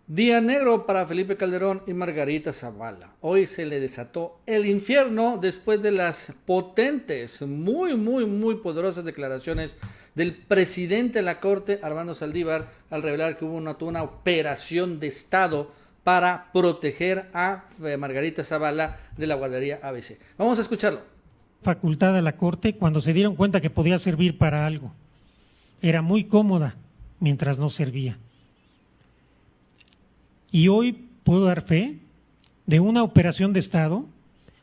Día negro para Felipe Calderón y Margarita Zavala. Hoy se le desató el infierno después de las potentes, muy poderosas declaraciones del presidente de la Corte, Armando Saldívar, al revelar que hubo una operación de Estado para proteger a Margarita Zavala de la guardería ABC. Vamos a escucharlo. Facultad a la Corte cuando se dieron cuenta que podía servir para algo. Era muy cómoda mientras no servía. Y hoy puedo dar fe de una operación de Estado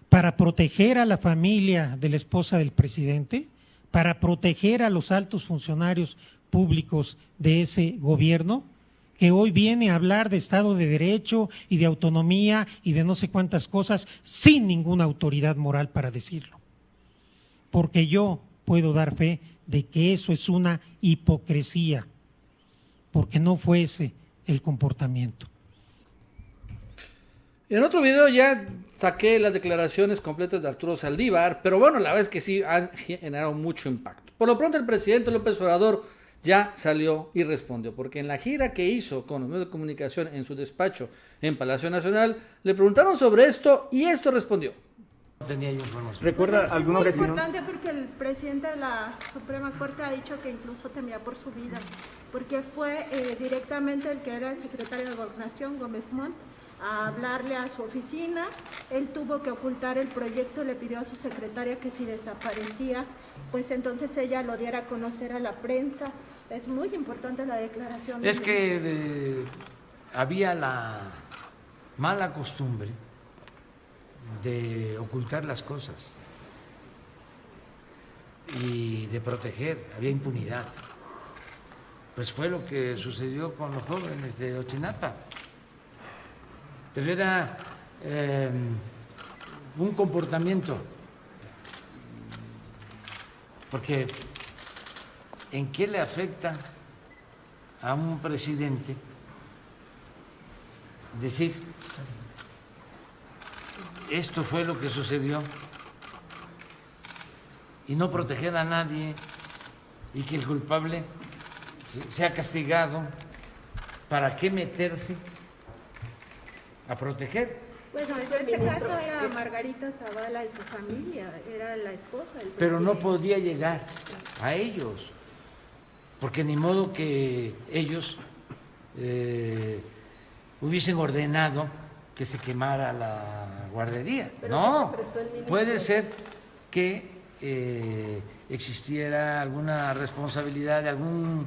para proteger a la familia de la esposa del presidente, para proteger a los altos funcionarios públicos de ese gobierno, que hoy viene a hablar de Estado de Derecho y de autonomía y de no sé cuántas cosas sin ninguna autoridad moral para decirlo. Porque yo puedo dar fe de que eso es una hipocresía, porque no fue ese el comportamiento. En otro video ya saqué las declaraciones completas de Arturo Saldívar, pero bueno, la verdad es que sí han generado mucho impacto. Por lo pronto el presidente López Obrador ya salió y respondió, porque en la gira que hizo con los medios de comunicación en su despacho en Palacio Nacional, le preguntaron sobre esto y esto respondió. Tenía yo información. ¿Recuerda alguna Muy ocasión? importante porque el presidente de la Suprema Corte ha dicho que incluso temía por su vida, porque fue directamente el que era el secretario de Gobernación, Gómez Montt, a hablarle a su oficina. Él tuvo que ocultar el proyecto, le pidió a su secretaria que si desaparecía, pues entonces ella lo diera a conocer a la prensa. Es muy importante la declaración. Es que había la mala costumbre de ocultar las cosas y de proteger, había impunidad. Pues fue lo que sucedió con los jóvenes de Ochinapa. Pero era un comportamiento, porque ¿en qué le afecta a un presidente decir esto fue lo que sucedió y no proteger a nadie y que el culpable sea castigado? ¿Para qué meterse a proteger? Bueno, en este caso era Margarita Zavala y su familia, era la esposa del presidente. Pero no podía llegar a ellos, porque ni modo que ellos hubiesen ordenado que se quemara la guardería. Pero no, que se prestó el ministro. puede ser que existiera alguna responsabilidad de algún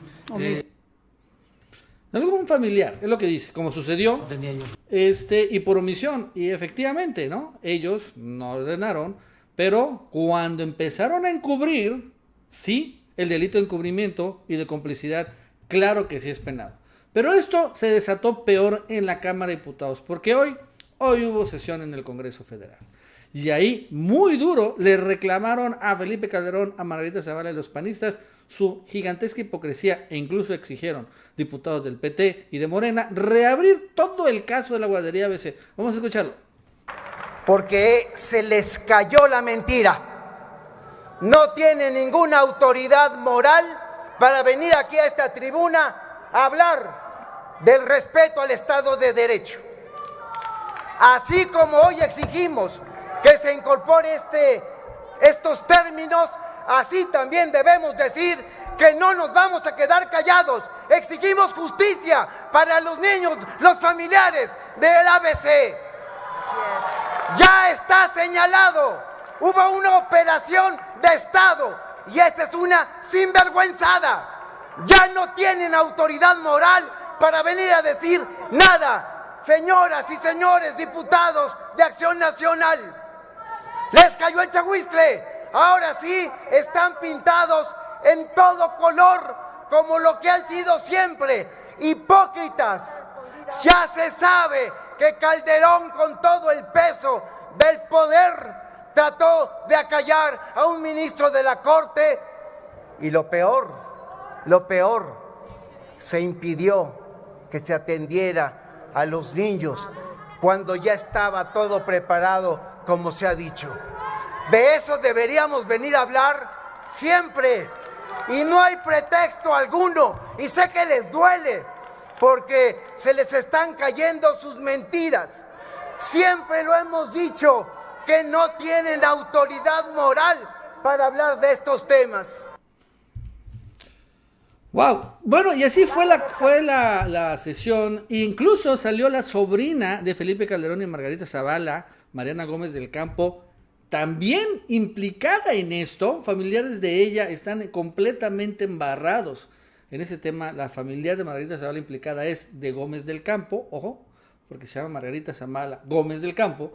Algún familiar, es lo que dice, como sucedió, tenía yo. y por omisión, y efectivamente, ¿no? Ellos no ordenaron, pero cuando empezaron a encubrir, sí, el delito de encubrimiento y de complicidad, claro que sí es penado. Pero esto se desató peor en la Cámara de Diputados, porque hoy hubo sesión en el Congreso Federal. Y ahí, muy duro, le reclamaron a Felipe Calderón, a Margarita Zavala y los panistas su gigantesca hipocresía e incluso exigieron diputados del PT y de Morena reabrir todo el caso de la guardería ABC. Vamos a escucharlo. Porque se les cayó la mentira. No tiene ninguna autoridad moral para venir aquí a esta tribuna a hablar del respeto al Estado de Derecho. Así como hoy exigimos que se incorpore estos términos, así también debemos decir que no nos vamos a quedar callados. Exigimos justicia para los niños, los familiares del ABC. Ya está señalado, hubo una operación de Estado y esa es una sinvergüenzada. Ya no tienen autoridad moral para venir a decir nada. Señoras y señores diputados de Acción Nacional, les cayó el chagüistle. Ahora sí están pintados en todo color, como lo que han sido siempre, hipócritas. Ya se sabe que Calderón, con todo el peso del poder, trató de acallar a un ministro de la Corte y lo peor, se impidió que se atendiera a los niños cuando ya estaba todo preparado, como se ha dicho. De eso deberíamos venir a hablar siempre y no hay pretexto alguno, y sé que les duele, porque se les están cayendo sus mentiras. Siempre lo hemos dicho, que no tienen autoridad moral para hablar de estos temas. Wow, bueno, y así fue la sesión. Incluso salió la sobrina de Felipe Calderón y Margarita Zavala, Mariana Gómez del Campo, también implicada en esto. Familiares de ella están completamente embarrados en ese tema. La familiar de Margarita Zavala implicada es de Gómez del Campo, ojo, porque se llama Margarita Zavala Gómez del Campo.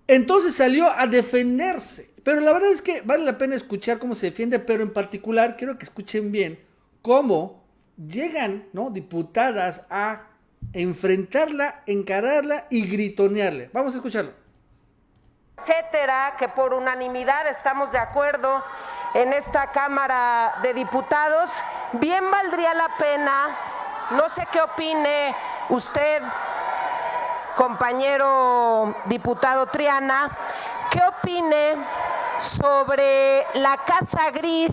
Entonces salió a defenderse, pero la verdad es que vale la pena escuchar cómo se defiende, pero en particular quiero que escuchen bien cómo llegan, ¿no?, diputadas a enfrentarla, encararla y gritonearle. Vamos a escucharlo. Etcétera, que por unanimidad estamos de acuerdo en esta Cámara de Diputados. Bien valdría la pena, no sé qué opine usted, compañero diputado Triana, qué opine sobre la casa gris,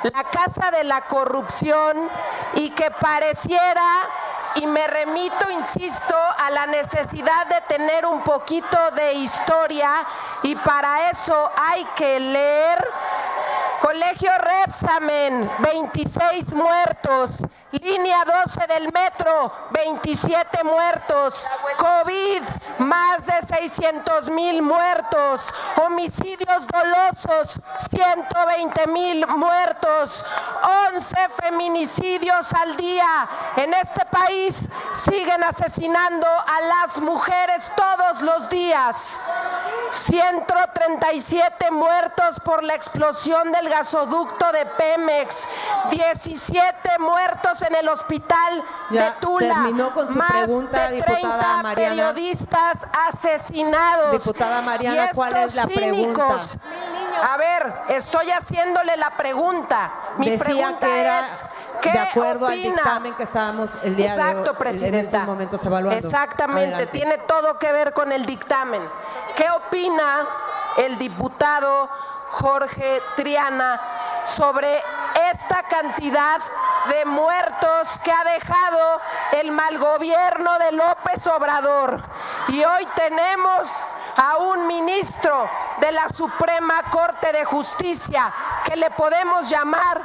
la casa de la corrupción, y que pareciera, y me remito, insisto, a la necesidad de tener un poquito de historia, y para eso hay que leer Colegio Repsamen, 26 muertos. Línea 12 del metro, 27 muertos. COVID, más de 600,000 muertos. Homicidios dolosos, 120,000 muertos. 11 feminicidios al día. En este país siguen asesinando a las mujeres todos los días. 137 muertos por la explosión del gasoducto de Pemex. 17 muertos en el hospital de Tula. Terminó con su más pregunta, de diputada Mariana. periodistas asesinados. Diputada Mariana, ¿cuál es la pregunta? A ver, estoy haciéndole la pregunta. Mi Decía pregunta que era es, de acuerdo al opina? dictamen que estábamos el día Exacto, de hoy, en Presidenta. estos momentos evaluando. Exactamente, Adelante. tiene todo que ver con el dictamen. ¿Qué opina el diputado Jorge Triana sobre esta cantidad de muertos que ha dejado el mal gobierno de López Obrador? Y hoy tenemos a un ministro de la Suprema Corte de Justicia que le podemos llamar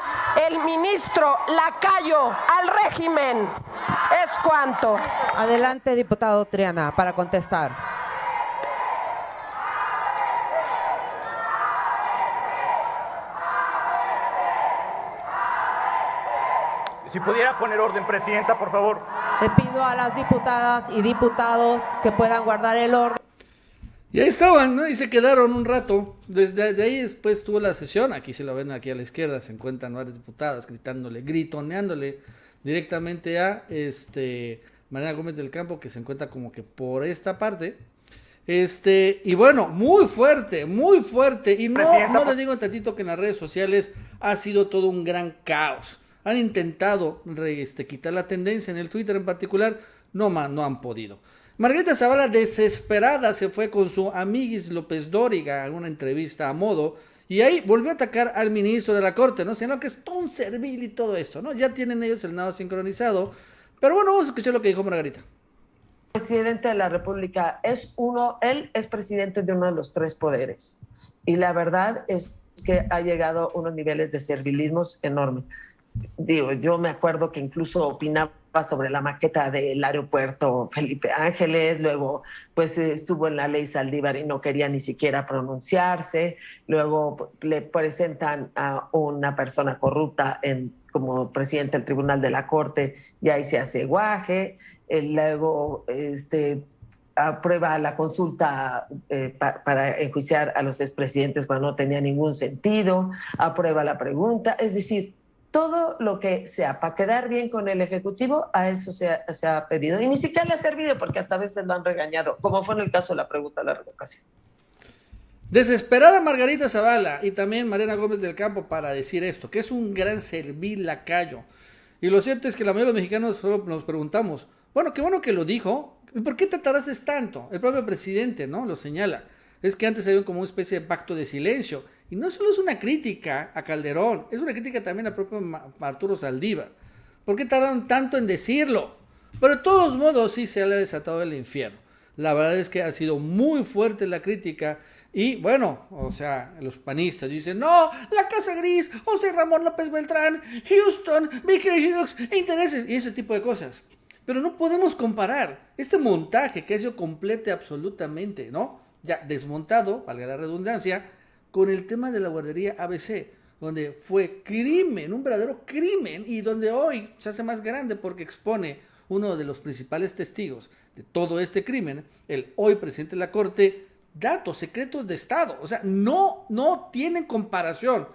el ministro lacayo al régimen. ¿Es cuánto? Adelante, diputado Triana, para contestar. Si pudiera poner orden, Presidenta, por favor. Le pido a las diputadas y diputados que puedan guardar el orden. Y ahí estaban, ¿no? Y se quedaron un rato. Desde ahí después tuvo la sesión. Aquí se lo ven, aquí a la izquierda se encuentran varias diputadas gritándole, gritoneándole directamente a Mariana Gómez del Campo, que se encuentra como que por esta parte. Y bueno, muy fuerte. Y no le digo tantito que en las redes sociales ha sido todo un gran caos. Han intentado quitar la tendencia en el Twitter en particular, no han podido. Margarita Zavala, desesperada, se fue con su amiguis López Dóriga a una entrevista a modo, y ahí volvió a atacar al ministro de la Corte, ¿no? Sino que es todo un servil y todo esto, ¿no? Ya tienen ellos el nado sincronizado. Pero bueno, vamos a escuchar lo que dijo Margarita. El presidente de la República él es presidente de uno de los tres poderes. Y la verdad es que ha llegado a unos niveles de servilismos enormes. Digo, yo me acuerdo que incluso opinaba sobre la maqueta del aeropuerto Felipe Ángeles, luego pues estuvo en la ley Saldívar y no quería ni siquiera pronunciarse, luego le presentan a una persona corrupta como presidente del Tribunal de la Corte y ahí se hace guaje, luego aprueba la consulta para enjuiciar a los expresidentes cuando no tenía ningún sentido, aprueba la pregunta, es decir, todo lo que sea para quedar bien con el Ejecutivo, a eso se ha pedido. Y ni siquiera le ha servido porque hasta a veces lo han regañado, como fue en el caso de la pregunta de la revocación. Desesperada Margarita Zavala y también Mariana Gómez del Campo para decir esto, que es un gran servil lacayo. Y lo cierto es que la mayoría de los mexicanos solo nos preguntamos, bueno, qué bueno que lo dijo, ¿y por qué te tardaste tanto? El propio presidente, ¿no? Lo señala. Es que antes había como una especie de pacto de silencio. Y no solo es una crítica a Calderón, es una crítica también al propio Arturo Saldívar. ¿Por qué tardaron tanto en decirlo? Pero de todos modos sí se le ha desatado el infierno. La verdad es que ha sido muy fuerte la crítica. Y bueno, o sea, los panistas dicen, no, la Casa Gris, José Ramón López Beltrán, Houston, Baker Hughes, intereses y ese tipo de cosas. Pero no podemos comparar este montaje que ha sido completo absolutamente, ¿no? Ya desmontado, valga la redundancia, con el tema de la guardería ABC, donde fue crimen, un verdadero crimen, y donde hoy se hace más grande porque expone uno de los principales testigos de todo este crimen, el hoy presidente de la Corte, datos secretos de Estado. O sea, no tienen comparación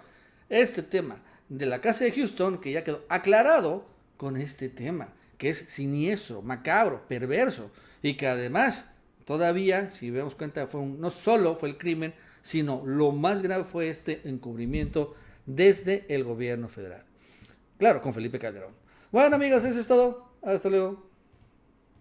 este tema de la casa de Houston, que ya quedó aclarado, con este tema, que es siniestro, macabro, perverso, y que además, todavía, si vemos cuenta, no solo fue el crimen, sino lo más grave fue este encubrimiento desde el gobierno federal. Claro, con Felipe Calderón. Bueno, amigos, eso es todo. Hasta luego.